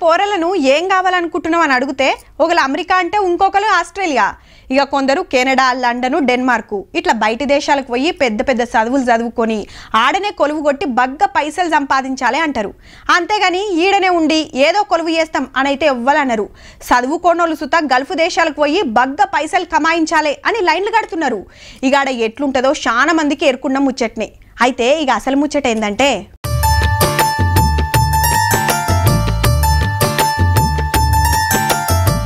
పోరలను ఏం కావాలనుకుంటున్నావు అని అడిగితే ఒకరు అమెరికా అంటే ఇంకొకరు ఆస్ట్రేలియా, ఇక కొందరు కెనడా, లండన్, డెన్మార్క్ ఇట్లా బయట దేశాలకు పోయి పెద్ద పెద్ద చదువులు చదువుకొని ఆడనే కొలువు కొట్టి బగ్గ పైసలు సంపాదించాలి అంటారు. అంతేగాని ఈడనే ఉండి ఏదో కొలువు చేస్తాం అని అయితే ఎవ్వరన్నారు. చదువుకోనోళ్ళు సుతా గల్ఫ్ దేశాలకు పోయి బగ్గ పైసలు కమాయించాలి అని లైన్లు కడుతున్నారు. ఇక ఆడ ఎట్లుంటుందో చాలా మందికి ఎరుకున్న ముచ్చట్నే. అయితే ఇక అసలు ముచ్చట ఏందంటే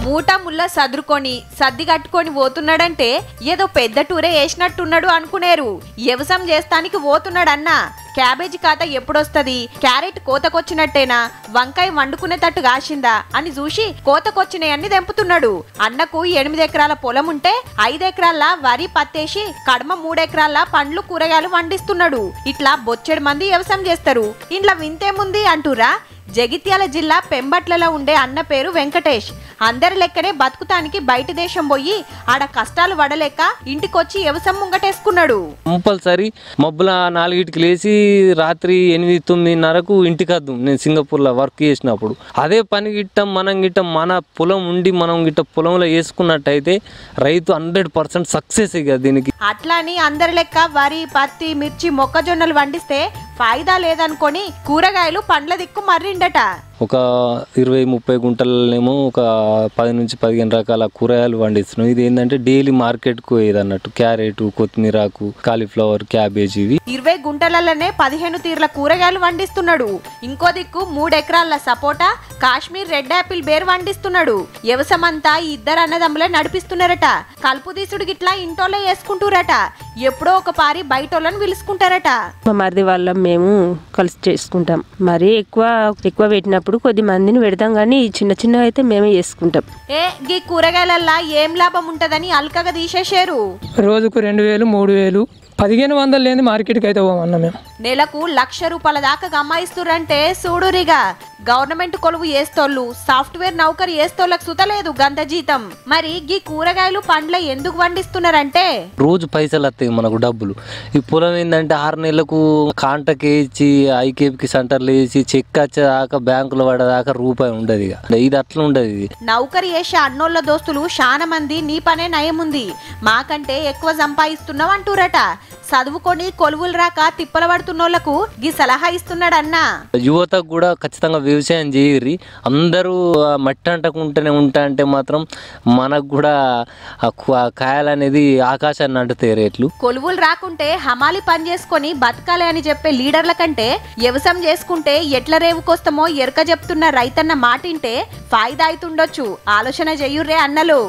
మూట ముల్ల సదురుకొని సర్ది కట్టుకొని పోతున్నాడంటే ఏదో పెద్ద టూరే వేసినట్టున్నాడు అనుకునేరు. వ్యవసాయం చేస్తానికి పోతున్నాడన్నా. క్యాబేజీ ఖాతా ఎప్పుడొస్తుంది, క్యారెట్ కోతకొచ్చినట్టేనా, వంకాయ వండుకునేటట్టు కాసిందా అని చూసి కోతకొచ్చినాయన్ని తెంపుతున్నాడు. అన్నకు 8 ఎకరాల పొలం ఉంటే 5 ఎకరాల వరి పత్తేసి కడమ 3 ఎకరాల పండ్లు కూరగాయలు వండిస్తున్నాడు. ఇట్లా బొచ్చెడు మంది వ్యవసాయం చేస్తారు. ఇంట్లో వింతేముంది అంటూరా. జగిత్యాల జిల్లా పెంబట్లలో ఉండే అన్న పేరు వెంకటేష్. అందరి లెక్కనే బతుకుతానికి బయట దేశం పోయి ఆడ కష్టాలు పడలేక ఇంటికొచ్చి వ్యవసాయం ముంగటేసుకున్నాడు. కంపల్సరీ మబ్బుల 4కి లేచి రాత్రి 8-9:30కు ఇంటికి వద్దాం. నేను సింగపూర్లో వర్క్ చేసినప్పుడు అదే పని గిట్టం మనం గిట్టం మన పొలం ఉండి మనం గిట్ట పొలంలో వేసుకున్నట్టయితే రైతు 100% సక్సెస్ ఇక దీనికి. అట్లా అని అందరి లెక్క వరి, పత్తి, మిర్చి, మొక్కజొన్నలు వండిస్తే ఫాయిదా లేదనుకొని కూరగాయలు పండ్ల దిక్కు మర్రిండట. ఒక 20-30 గుంటలనేమో ఒక 10-15 రకాల కూరగాయలు పండిస్తున్నాం. ఇది ఏంటంటే డైలీ మార్కెట్కు పోయేది అన్నట్టు. క్యారెట్, కొత్తిమీరాకు, కాలీఫ్లవర్, క్యాబేజీ. 20 గుంటలలోనే 15 తీర్ల కూరగాయలు వండిస్తున్నాడు. ఇంకో దిక్కు 3 ఎకరాల సపోటా, కాశ్మీర్ రెడ్ యాపిల్ బేర్ వండిస్తున్నాడు. వ్యవసాయమంతా ఈ ఇద్దరు అన్నదమ్ములే నడిపిస్తున్నారట. కలుపు తీసుడు గిట్లా ఇంటోళ్ళే వేసుకుంటారట. ఎప్పుడో ఒక పారి బయటోళ్ళని పిలుచుకుంటారట. మా మరిది వాళ్ళ మేము కలిసి చేసుకుంటాం. మరి ఎక్కువ పెట్టినప్పుడు కొద్ది మందిని పెడతాం, కానీ చిన్న చిన్న అయితే మేమే చేసుకుంటాం. గీ కూరగాయలల్లా ఏం లాభం ఉంటదని అల్కగా తీసేశారు. రోజుకు 2000, 3000, 1500 లేని మార్కెట్కి అయితే పోమన్నా మేము. నెలకు ₹1,00,000 దాకా గమ్మాయిస్తురంటే చూడురిగా. గవర్నమెంట్ కొలువు వేస్తోళ్ళు, సాఫ్ట్వేర్ నౌకరు వేస్తోళ్ళకు సుతలేదు గంత జీతం. మరి గీ కూరగాయలు పండ్ల ఎందుకు వండిస్తున్నారంటే రోజు పైసలు వస్తాయి మనకు డబ్బులు. ఈ పొలం ఏంటంటే 6 నెలలకు కాంటకి వేసి ఐకేపీకి సెంటర్లు వేసి చెక్ వచ్చేదాకా బ్యాంకులో పడేదాకా రూపాయి ఉండదు. ఇక ఇది అట్లా ఉండదు. ఇది నౌకరు వేసే అన్నోళ్ళ దోస్తులు చాలా మంది నీ పనే నయముంది, మాకంటే ఎక్కువ సంపాదిస్తున్నావు అంటూరట. చదువుకొని కొలువులు రాక తిప్పల పడుతున్నోళ్లకు గీ సలహా ఇస్తున్నాడన్నా. యువతకు కూడా ఖచ్చితంగా వ్యవసాయం చేయరి. అందరూ మట్టి అంటకుంటూనే ఉంటా అంటే మాత్రం మనకు కూడా కాయాలనేది ఆకాశాన్ని అంటుతాయి రేట్లు. కొలువులు రాకుంటే హమాలి పని చేసుకొని బతకాలి అని చెప్పే లీడర్ల కంటే వ్యవసాయం చేసుకుంటే ఎట్ల రేవుకొస్తామో ఎరక చెప్తున్న రైతన్న మాటింటే ఫాయిదా అవుతుండొచ్చు. ఆలోచన చెయ్యుర్రే అన్నలు.